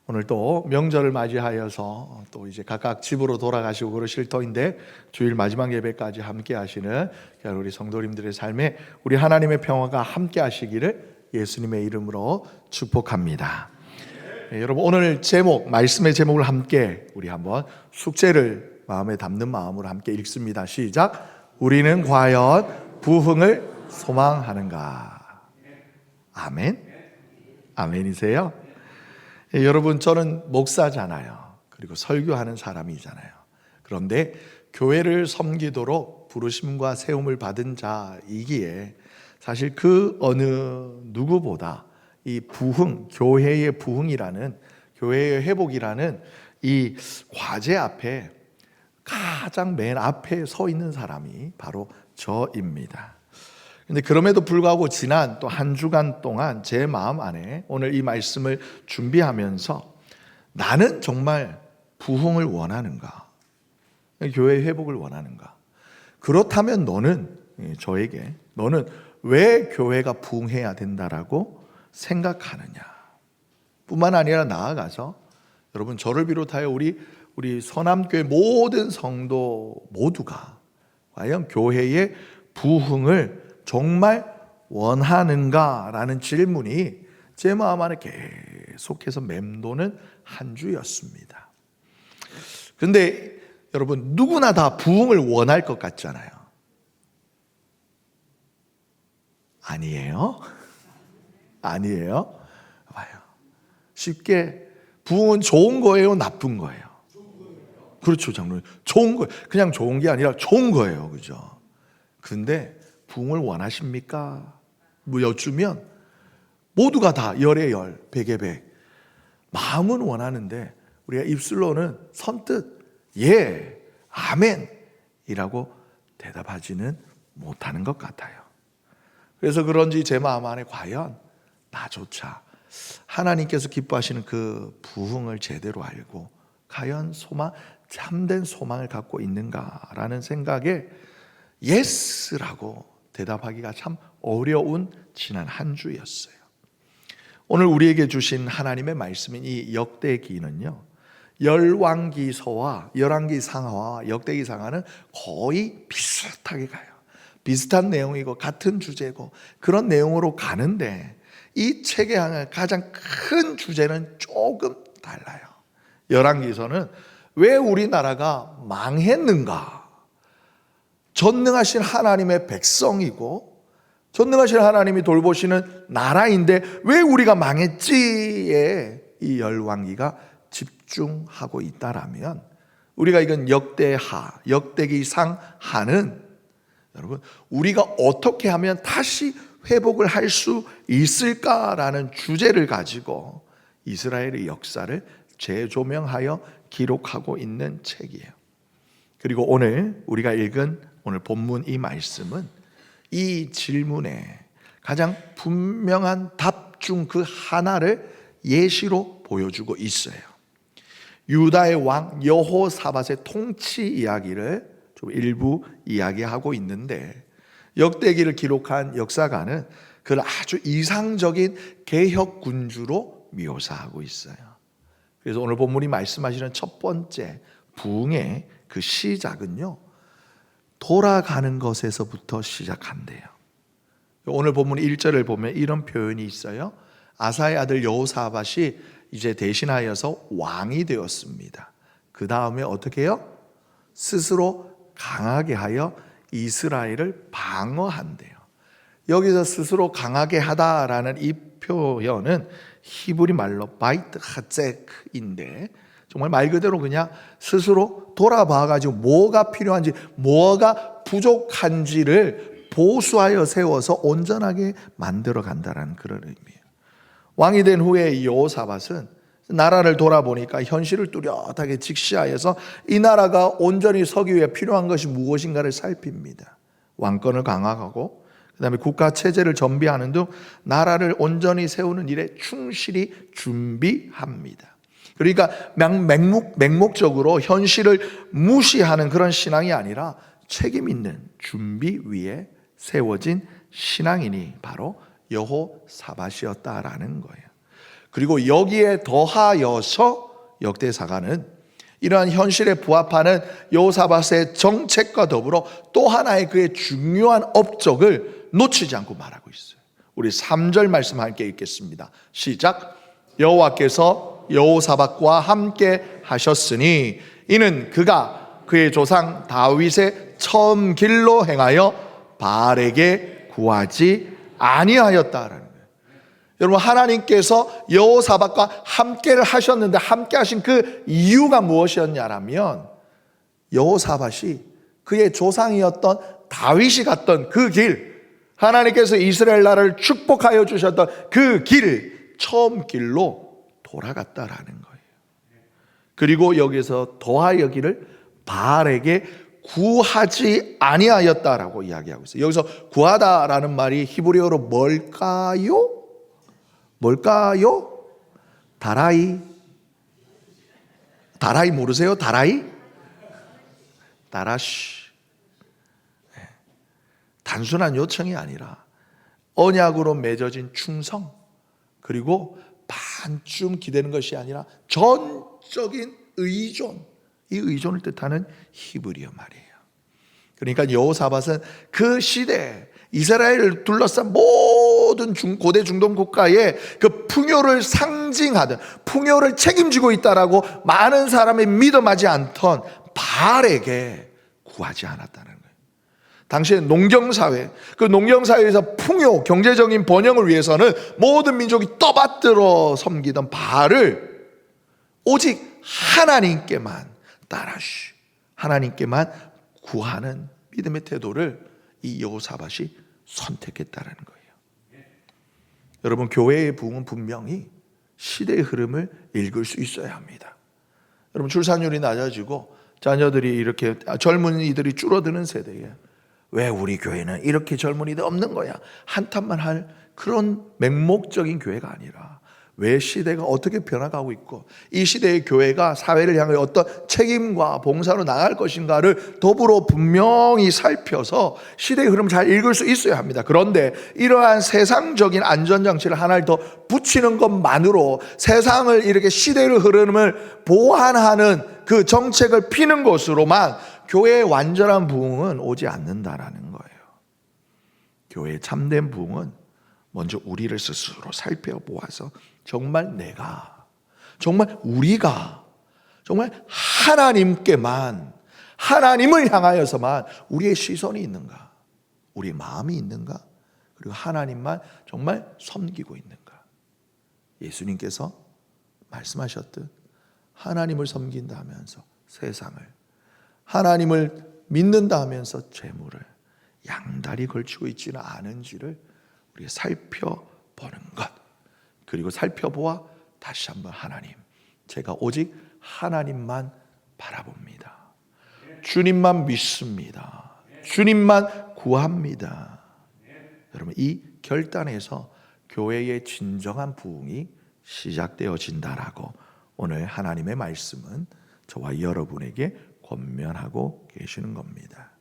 오늘 또 명절을 맞이하여서 또 이제 각각 집으로 돌아가시고 그러실 터인데 주일 마지막 예배까지 함께 하시는 우리 성도님들의 삶에 우리 하나님의 평화가 함께 하시기를 예수님의 이름으로 축복합니다. 여러분, 오늘 제목, 말씀의 제목을 함께 우리 한번 숙제를 마음에 담는 마음으로 함께 읽습니다. 시작. 우리는 과연 부흥을 소망하는가? 아멘. 아멘이세요? 여러분, 저는 목사잖아요. 그리고 설교하는 사람이잖아요. 그런데 교회를 섬기도록 부르심과 세움을 받은 자이기에 사실 그 어느 누구보다 이 부흥, 교회의 부흥이라는, 교회의 회복이라는 이 과제 앞에 가장 맨 앞에 서 있는 사람이 바로 저입니다. 근데 그럼에도 불구하고 지난 또 한 주간 동안 제 마음 안에 오늘 이 말씀을 준비하면서 나는 정말 부흥을 원하는가? 교회 회복을 원하는가? 그렇다면 너는 왜 교회가 부흥해야 된다라고 생각하느냐? 뿐만 아니라 나아가서 여러분, 저를 비롯하여 우리 서남교회 모든 성도 모두가 과연 교회의 부흥을 정말 원하는가라는 질문이 제 마음 안에 계속해서 맴도는 한 주였습니다. 그런데 여러분, 누구나 다 부흥을 원할 것 같잖아요. 아니에요? 아니에요? 봐요. 쉽게 부흥은 좋은 거예요, 나쁜 거예요? 그렇죠, 장로님. 좋은 거예요. 그냥 좋은 게 아니라 좋은 거예요, 그죠? 근데 부흥을 원하십니까? 여쭈면 모두가 다 열의 열, 백의 백. 마음은 원하는데 우리가 입술로는 선뜻 예, 아멘이라고 대답하지는 못하는 것 같아요. 그래서 그런지 제 마음 안에 과연 나조차 하나님께서 기뻐하시는 그 부흥을 제대로 알고 과연 참된 소망을 갖고 있는가라는 생각에 예스라고 대답하기가 참 어려운 지난 한 주였어요. 오늘 우리에게 주신 하나님의 말씀인 이 역대기는요, 열왕기상하와 역대기상하는 거의 비슷하게 가요. 비슷한 내용이고 같은 주제고 그런 내용으로 가는데 이 책의 하나 가장 큰 주제는 조금 달라요. 열왕기서는 왜 우리나라가 망했는가? 전능하신 하나님의 백성이고 전능하신 하나님이 돌보시는 나라인데 왜 우리가 망했지에 이 열왕기가 집중하고 있다라면, 우리가 이건 역대기상하는 여러분, 우리가 어떻게 하면 다시 회복을 할 수 있을까라는 주제를 가지고 이스라엘의 역사를 재조명하여 기록하고 있는 책이에요. 그리고 오늘 우리가 읽은 오늘 본문 이 말씀은 이 질문에 가장 분명한 답 중 그 하나를 예시로 보여주고 있어요. 유다의 왕 여호사밧의 통치 이야기를 좀 일부 이야기하고 있는데, 역대기를 기록한 역사가는 그를 아주 이상적인 개혁 군주로 묘사하고 있어요. 그래서 오늘 본문이 말씀하시는 첫 번째 부흥의 그 시작은요, 돌아가는 것에서부터 시작한대요. 오늘 본문 1절을 보면 이런 표현이 있어요. 아사의 아들 여호사밧이 이제 대신하여서 왕이 되었습니다. 그 다음에 어떻게 해요? 스스로 강하게 하여 이스라엘을 방어한대요. 여기서 스스로 강하게 하다라는 이 표현은 히브리 말로 바이트 하첵인데, 정말 말 그대로 그냥 스스로 돌아봐가지고 뭐가 필요한지, 뭐가 부족한지를 보수하여 세워서 온전하게 만들어 간다는 그런 의미예요. 왕이 된 후에 여호사밧은 나라를 돌아보니까 현실을 뚜렷하게 직시하여서 이 나라가 온전히 서기 위해 필요한 것이 무엇인가를 살핍니다. 왕권을 강화하고 그다음에 국가 체제를 전비하는 등 나라를 온전히 세우는 일에 충실히 준비합니다. 그러니까 맹목적으로 현실을 무시하는 그런 신앙이 아니라 책임 있는 준비 위에 세워진 신앙인이 바로 여호사밧이었다라는 거예요. 그리고 여기에 더하여서 역대사가는 이러한 현실에 부합하는 여호사밧의 정책과 더불어 또 하나의 그의 중요한 업적을 놓치지 않고 말하고 있어요. 우리 3절 말씀 함께 읽겠습니다. 시작. 여호와께서 여호사밧과 함께 하셨으니 이는 그가 그의 조상 다윗의 처음 길로 행하여 바알에게 구하지 아니하였다라는 거예요. 여러분, 하나님께서 여호사밧과 함께를 하셨는데 함께 하신 그 이유가 무엇이었냐라면 여호사밧이 그의 조상이었던 다윗이 갔던 그 길, 하나님께서 이스라엘 나라를 축복하여 주셨던 그 길, 처음 길로 돌아갔다라는 거예요. 그리고 여기서 더하여기를 바알에게 구하지 아니하였다라고 이야기하고 있어요. 여기서 구하다라는 말이 히브리어로 뭘까요? 뭘까요? 다라이. 다라이 모르세요? 다라이? 다라시. 단순한 요청이 아니라 언약으로 맺어진 충성, 그리고 반쯤 기대는 것이 아니라 전적인 의존, 이 의존을 뜻하는 히브리어 말이에요. 그러니까 여호사밧은 그 시대에 이스라엘을 둘러싼 모든 고대 중동 국가의 그 풍요를 상징하던, 풍요를 책임지고 있다라고 많은 사람이 믿어하지 않던 바알에게 구하지 않았다는 거예요. 당시에 농경사회, 그 농경사회에서 풍요, 경제적인 번영을 위해서는 모든 민족이 떠받들어 섬기던 바알을 오직 하나님께만 따라시, 하나님께만 구하는 믿음의 태도를 이 여호사밧이 선택했다는 거예요. 여러분, 교회의 부흥은 분명히 시대의 흐름을 읽을 수 있어야 합니다. 여러분, 출산율이 낮아지고 자녀들이 이렇게, 젊은이들이 줄어드는 세대에 왜 우리 교회는 이렇게 젊은이들 없는 거야? 한탄만 할 그런 맹목적인 교회가 아니라 왜 시대가 어떻게 변화가고 있고 이 시대의 교회가 사회를 향해 어떤 책임과 봉사로 나갈 것인가를 더불어 분명히 살펴서 시대의 흐름을 잘 읽을 수 있어야 합니다. 그런데 이러한 세상적인 안전장치를 하나를 더 붙이는 것만으로 세상을 이렇게 시대의 흐름을 보완하는 그 정책을 피는 것으로만 교회의 완전한 부흥은 오지 않는다라는 거예요. 교회의 참된 부흥은 먼저 우리를 스스로 살펴보아서 정말 내가, 정말 우리가, 정말 하나님께만, 하나님을 향하여서만 우리의 시선이 있는가, 우리의 마음이 있는가, 그리고 하나님만 정말 섬기고 있는가. 예수님께서 말씀하셨듯 하나님을 섬긴다 하면서 세상을, 하나님을 믿는다 하면서 재물을 양다리 걸치고 있지는 않은지를 우리가 살펴보는 것, 그리고 살펴보아 다시 한번 하나님, 제가 오직 하나님만 바라봅니다. 주님만 믿습니다. 주님만 구합니다. 여러분, 이 결단에서 교회의 진정한 부흥이 시작되어진다라고 오늘 하나님의 말씀은 저와 여러분에게 권면하고 계시는 겁니다.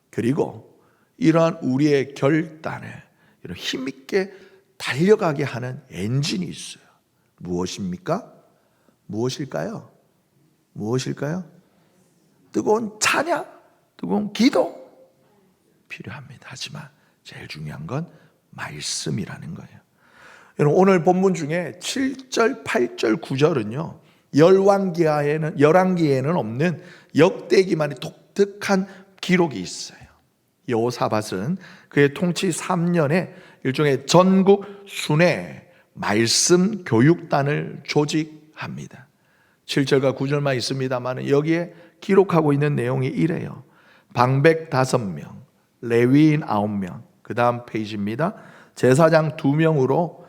그리고 이러한 우리의 결단을 이런 힘있게 달려가게 하는 엔진이 있어요. 무엇입니까? 무엇일까요? 무엇일까요? 뜨거운 찬양, 뜨거운 기도 필요합니다. 하지만 제일 중요한 건 말씀이라는 거예요. 여러분, 오늘 본문 중에 7절, 8절, 9절은요 열왕기에는 없는 역대기만의 독특한 기록이 있어요. 여호사밧은 그의 통치 3년에 일종의 전국 순회 말씀 교육단을 조직합니다. 7절과 9절만 있습니다만 여기에 기록하고 있는 내용이 이래요. 방백 5명, 레위인 9명, 그 다음 페이지입니다. 제사장 2명으로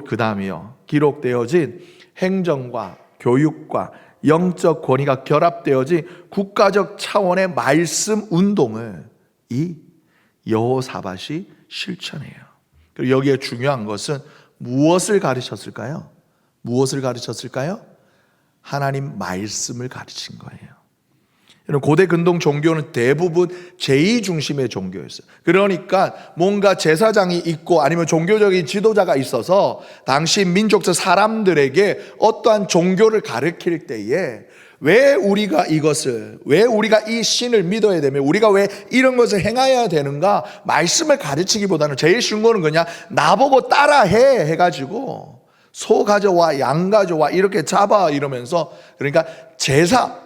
그 다음이요, 기록되어진 행정과 교육과 영적 권위가 결합되어진 국가적 차원의 말씀 운동을 이 여호사밧이 실천해요. 그리고 여기에 중요한 것은 무엇을 가르쳤을까요? 무엇을 가르쳤을까요? 하나님 말씀을 가르친 거예요. 고대 근동 종교는 대부분 제의 중심의 종교였어요. 그러니까 뭔가 제사장이 있고 아니면 종교적인 지도자가 있어서 당시 민족적 사람들에게 어떠한 종교를 가르칠 때에 왜 우리가 이 신을 믿어야 되며 우리가 왜 이런 것을 행해야 되는가 말씀을 가르치기보다는 제일 쉬운 거는 그냥 나보고 따라해 해가지고 소 가져와 양 가져와 이렇게 잡아 이러면서 그러니까 제사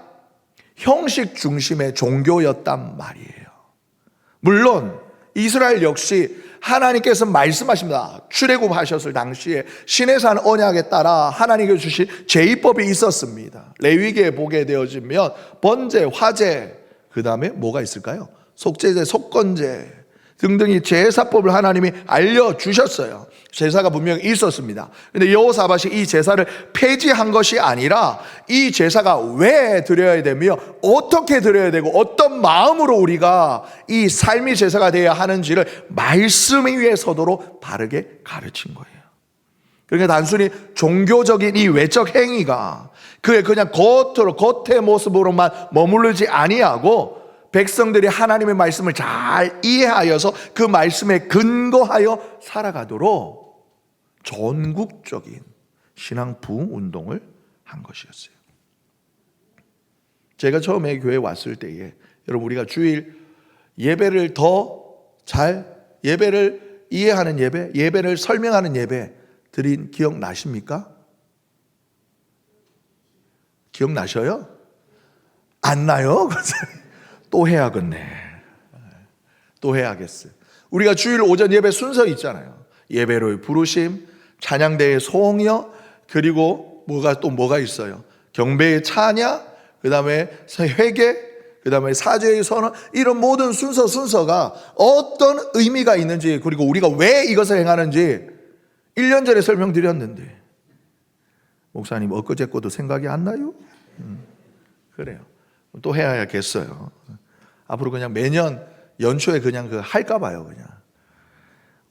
형식 중심의 종교였단 말이에요. 물론 이스라엘 역시 하나님께서 말씀하십니다. 출애굽하셨을 당시에 시내산 언약에 따라 하나님께서 주신 제의법이 있었습니다. 레위기에 보게 되어지면 번제, 화제, 그 다음에 뭐가 있을까요? 속죄제, 속건제 등등이 제사법을 하나님이 알려주셨어요. 제사가 분명히 있었습니다. 그런데 여호사밧이 이 제사를 폐지한 것이 아니라 이 제사가 왜 드려야 되며 어떻게 드려야 되고 어떤 마음으로 우리가 이 삶의 제사가 되어야 하는지를 말씀 위에 서도록 바르게 가르친 거예요. 그러니까 단순히 종교적인 이 외적 행위가 그의 그냥 겉의 모습으로만 머무르지 아니하고 백성들이 하나님의 말씀을 잘 이해하여서 그 말씀에 근거하여 살아가도록 전국적인 신앙 부흥 운동을 한 것이었어요. 제가 처음에 교회에 왔을 때에 여러분 우리가 주일 예배를 더 잘 예배를 이해하는 예배, 예배를 설명하는 예배 드린 기억 나십니까? 기억나셔요? 안 나요? 또 해야겠네. 또 해야겠어요. 우리가 주일 오전 예배 순서 있잖아요. 예배로의 부르심, 찬양대의 소홍여, 그리고 뭐가 있어요? 경배의 찬양, 그 다음에 회개, 그 다음에 사죄의 선언, 이런 모든 순서가 어떤 의미가 있는지, 그리고 우리가 왜 이것을 행하는지 1년 전에 설명드렸는데 목사님 엊그제 것도 생각이 안 나요? 그래요. 또 해야겠어요. 앞으로 그냥 매년 연초에 그냥 할까 봐요. 그냥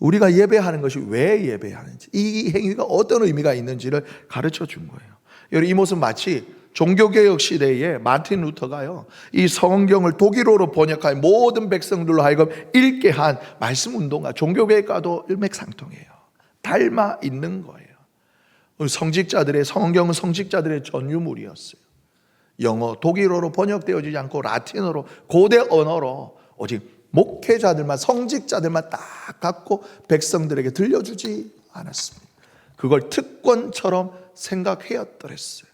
우리가 예배하는 것이 왜 예배하는지, 이 행위가 어떤 의미가 있는지를 가르쳐 준 거예요. 여러분 이 모습 마치 종교개혁 시대에 마틴 루터가요 이 성경을 독일어로 번역하여 모든 백성들로 하여금 읽게 한 말씀 운동가 종교개혁과도 일맥상통해요. 닮아 있는 거예요. 성경은 성직자들의 전유물이었어요. 영어, 독일어로 번역되어지지 않고 라틴어로 고대 언어로 오직 목회자들만 성직자들만 딱 갖고 백성들에게 들려주지 않았습니다. 그걸 특권처럼 생각해왔더랬어요.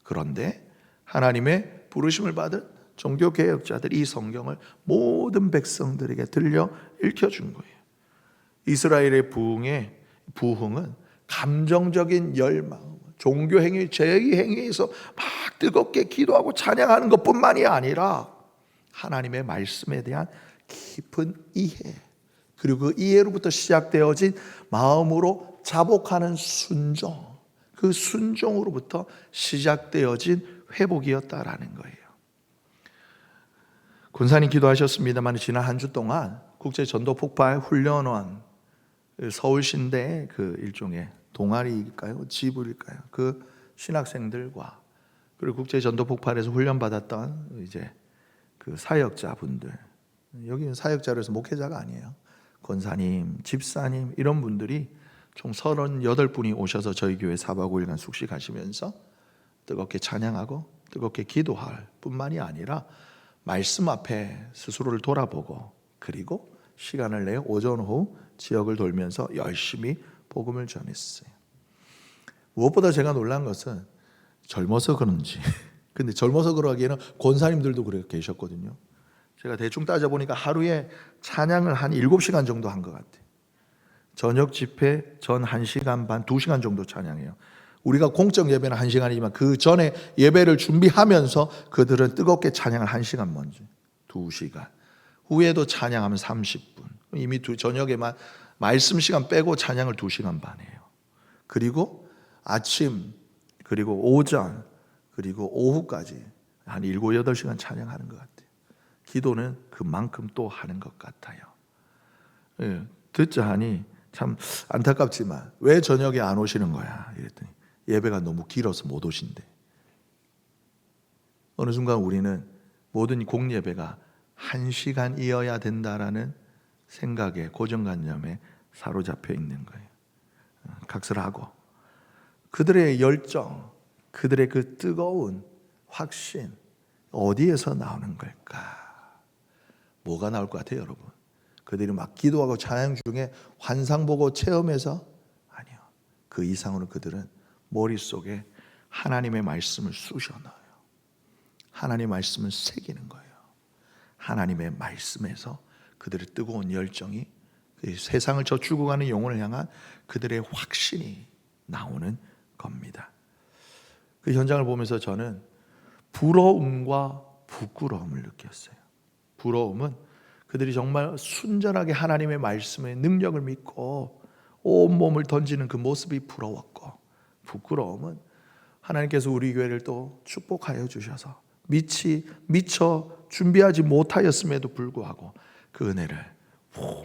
그런데 하나님의 부르심을 받은 종교개혁자들이 이 성경을 모든 백성들에게 들려 읽혀준 거예요. 이스라엘의 부흥은 감정적인 열망, 종교행위, 제의행위에서 막 뜨겁게 기도하고 찬양하는 것뿐만이 아니라 하나님의 말씀에 대한 깊은 이해, 그리고 그 이해로부터 시작되어진 마음으로 자복하는 순종, 그 순종으로부터 시작되어진 회복이었다라는 거예요. 권사님 기도하셨습니다만 지난 한 주 동안 국제전도폭발 훈련원 서울신대 그 일종의 동아리일까요? 지부일까요? 그 신학생들과 그리고 국제전도폭발에서 훈련받았던 이제 그 사역자분들, 여기는 사역자로서 목회자가 아니에요. 권사님, 집사님 이런 분들이 총 38분이 오셔서 저희 교회 4박 5일간 숙식하시면서 뜨겁게 찬양하고 뜨겁게 기도할 뿐만이 아니라 말씀 앞에 스스로를 돌아보고 그리고 시간을 내어 오전 오후 지역을 돌면서 열심히 복음을 전했어요. 무엇보다 제가 놀란 것은 젊어서 그런지 근데 젊어서 그러기에는 권사님들도 그렇게 계셨거든요. 제가 대충 따져보니까 하루에 찬양을 한 7시간 정도 한 것 같아요. 저녁 집회 전 1시간 반, 2시간 정도 찬양해요. 우리가 공적 예배는 1시간이지만 그 전에 예배를 준비하면서 그들은 뜨겁게 찬양을 1시간 먼저, 2시간. 후에도 찬양하면 30분. 이미 저녁에만 말씀 시간 빼고 찬양을 2시간 반 해요. 그리고 아침, 그리고 오전, 그리고 오후까지 한 7, 8시간 찬양하는 것 같아요. 기도는 그만큼 또 하는 것 같아요. 예, 듣자 하니 참 안타깝지만 왜 저녁에 안 오시는 거야? 이랬더니 예배가 너무 길어서 못 오신대. 어느 순간 우리는 모든 공예배가 1시간이어야 된다라는 생각에, 고정관념에 사로잡혀 있는 거예요. 각설하고 그들의 열정, 그들의 그 뜨거운 확신, 어디에서 나오는 걸까? 뭐가 나올 것 같아요, 여러분? 그들이 막 기도하고 찬양 중에 환상 보고 체험해서? 아니요. 그 이상으로 그들은 머릿속에 하나님의 말씀을 쑤셔 넣어요. 하나님의 말씀을 새기는 거예요. 하나님의 말씀에서 그들의 뜨거운 열정이, 세상을 저 죽어가는 영혼을 향한 그들의 확신이 나오는 겁니다. 그 현장을 보면서 저는 부러움과 부끄러움을 느꼈어요. 부러움은 그들이 정말 순전하게 하나님의 말씀의 능력을 믿고 온몸을 던지는 그 모습이 부러웠고, 부끄러움은 하나님께서 우리 교회를 또 축복하여 주셔서 미처 준비하지 못하였음에도 불구하고 그 은혜를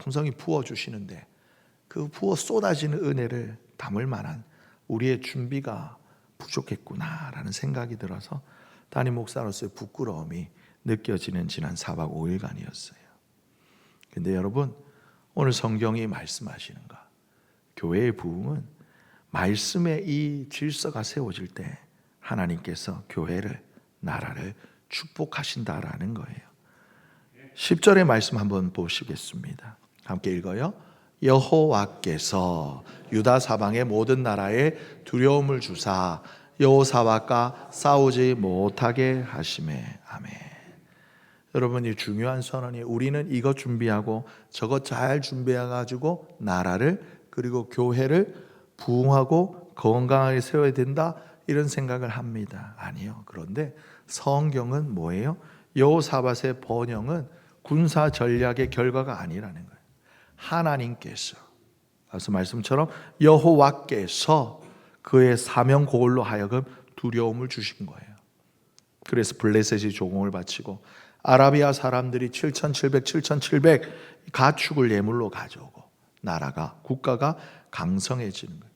풍성히 부어주시는데, 그 부어 쏟아지는 은혜를 담을 만한 우리의 준비가 부족했구나라는 생각이 들어서 담임 목사로서의 부끄러움이 느껴지는 지난 4박 5일간이었어요. 근데 여러분, 오늘 성경이 말씀하시는가? 교회의 부흥은 말씀의 이 질서가 세워질 때 하나님께서 교회를, 나라를 축복하신다라는 거예요. 10절의 말씀 한번 보시겠습니다. 함께 읽어요. 여호와께서 유다 사방의 모든 나라에 두려움을 주사 여호사밧과 싸우지 못하게 하시매. 아멘. 여러분, 이 중요한 선언이, 우리는 이것 준비하고 저것 잘 준비해가지고 나라를, 그리고 교회를 부흥하고 건강하게 세워야 된다, 이런 생각을 합니다. 아니요. 그런데 성경은 뭐예요? 여호사밧의 번영은 군사 전략의 결과가 아니라는 거예요. 하나님께서, 앞서 말씀처럼 여호와께서 그의 사명 고울로 하여금 두려움을 주신 거예요. 그래서 블레셋이 조공을 바치고 아라비아 사람들이 7,700 가축을 예물로 가져오고 나라가, 국가가 강성해지는 거예요.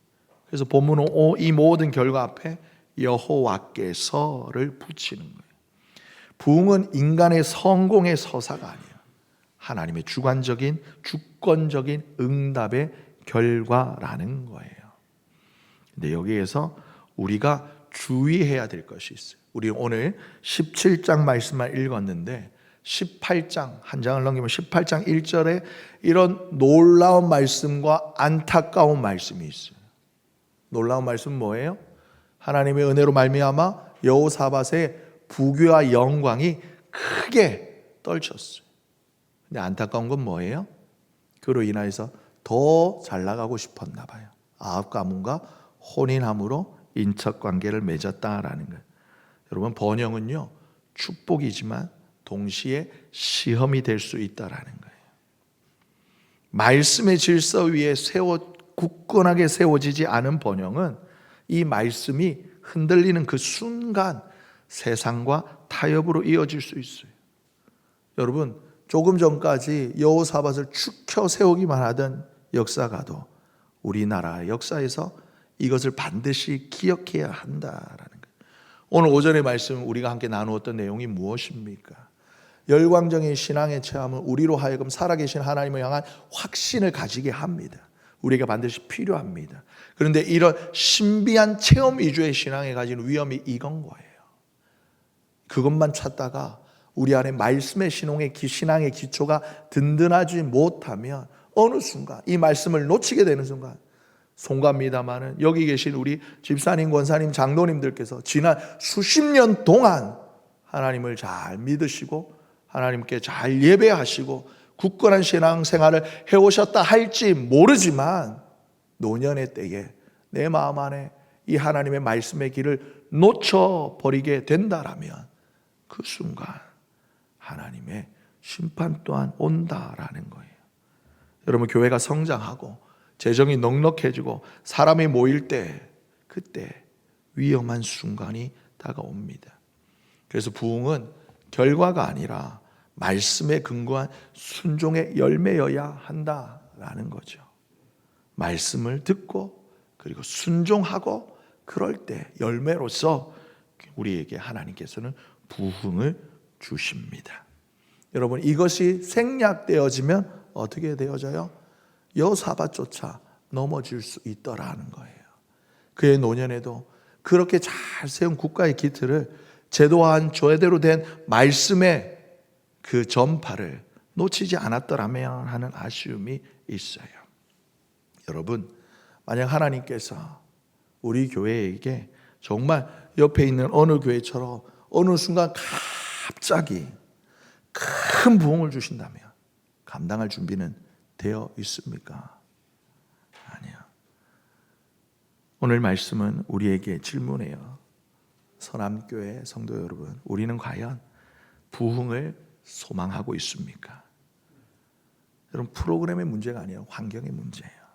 그래서 본문은 이 모든 결과 앞에 여호와께서를 붙이는 거예요. 부흥은 인간의 성공의 서사가 아니에요. 하나님의 주관적인, 주권적인 응답의 결과라는 거예요. 근데 여기에서 우리가 주의해야 될 것이 있어요. 우리 오늘 17장 말씀만 읽었는데 18장, 한 장을 넘기면 18장 1절에 이런 놀라운 말씀과 안타까운 말씀이 있어요. 놀라운 말씀은 뭐예요? 하나님의 은혜로 말미암아 여호사밧의 부귀와 영광이 크게 떨쳤어요. 근데 안타까운 건 뭐예요? 그로 인하여서 더 잘 나가고 싶었나 봐요. 아합 가문과 혼인함으로 인척관계를 맺었다라는 거예요. 여러분, 번영은요, 축복이지만 동시에 시험이 될 수 있다라는 거예요. 말씀의 질서 위에 굳건하게 세워지지 않은 번영은 이 말씀이 흔들리는 그 순간 세상과 타협으로 이어질 수 있어요. 여러분, 조금 전까지 여호사밧을 축혀 세우기만 하던 역사가도 우리나라 역사에서 이것을 반드시 기억해야 한다라는 거예요. 오늘 오전의 말씀 우리가 함께 나누었던 내용이 무엇입니까? 열광적인 신앙의 체험은 우리로 하여금 살아계신 하나님을 향한 확신을 가지게 합니다. 우리가 반드시 필요합니다. 그런데 이런 신비한 체험 위주의 신앙에 가진 위험이 이건 거예요. 그것만 찾다가 우리 안에 말씀의 신앙의 기초가 든든하지 못하면 어느 순간 이 말씀을 놓치게 되는 순간, 송갑니다마는 여기 계신 우리 집사님, 권사님, 장로님들께서 지난 수십 년 동안 하나님을 잘 믿으시고 하나님께 잘 예배하시고 굳건한 신앙생활을 해오셨다 할지 모르지만 노년의 때에 내 마음 안에 이 하나님의 말씀의 길을 놓쳐버리게 된다라면 그 순간 하나님의 심판 또한 온다라는 거예요. 여러분, 교회가 성장하고 재정이 넉넉해지고 사람이 모일 때, 그때 위험한 순간이 다가옵니다. 그래서 부흥은 결과가 아니라 말씀에 근거한 순종의 열매여야 한다라는 거죠. 말씀을 듣고 그리고 순종하고 그럴 때 열매로서 우리에게 하나님께서는 부흥을 주십니다. 여러분, 이것이 생략되어지면 어떻게 되어져요? 여호사밧조차 넘어질 수 있더라는 거예요. 그의 노년에도 그렇게 잘 세운 국가의 기틀을 제도화한 제대로 된 말씀의 그 전파를 놓치지 않았더라면 하는 아쉬움이 있어요. 여러분, 만약 하나님께서 우리 교회에게 정말 옆에 있는 어느 교회처럼 어느 순간 갑자기 큰 부흥을 주신다면 감당할 준비는 되어 있습니까? 아니요. 오늘 말씀은 우리에게 질문해요. 서남교회 성도 여러분, 우리는 과연 부흥을 소망하고 있습니까? 여러분, 프로그램의 문제가 아니에요. 환경의 문제예요.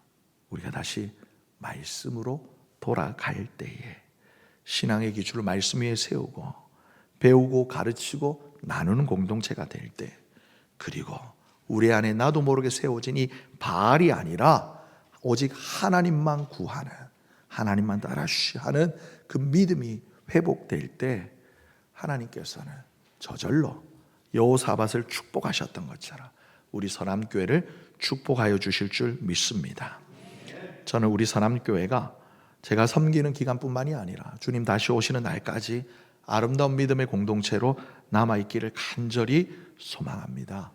우리가 다시 말씀으로 돌아갈 때에 신앙의 기초를 말씀 위에 세우고 배우고 가르치고 나누는 공동체가 될 때, 그리고 우리 안에 나도 모르게 세워진 이 바알이 아니라 오직 하나님만 구하는, 하나님만 따라하는 그 믿음이 회복될 때 하나님께서는 저절로 여호사밧을 축복하셨던 것처럼 우리 서남교회를 축복하여 주실 줄 믿습니다. 저는 우리 서남교회가 제가 섬기는 기간뿐만이 아니라 주님 다시 오시는 날까지 아름다운 믿음의 공동체로 남아있기를 간절히 소망합니다.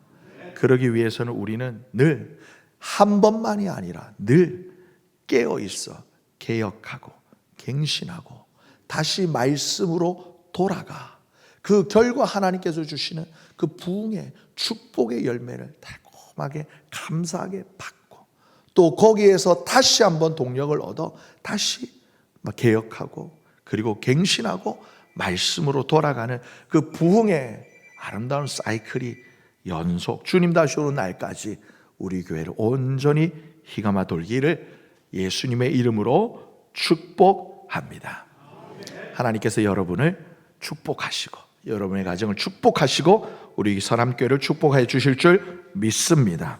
그러기 위해서는 우리는 늘 한 번만이 아니라 늘 깨어있어 개혁하고 갱신하고 다시 말씀으로 돌아가 그 결과 하나님께서 주시는 그 부흥의 축복의 열매를 달콤하게 감사하게 받고 또 거기에서 다시 한번 동력을 얻어 다시 개혁하고 그리고 갱신하고 말씀으로 돌아가는 그 부흥의 아름다운 사이클이 연속 주님 다시 오는 날까지 우리 교회를 온전히 휘감아 돌기를 예수님의 이름으로 축복합니다. 하나님께서 여러분을 축복하시고 여러분의 가정을 축복하시고 우리 서남교회를 축복해 주실 줄 믿습니다.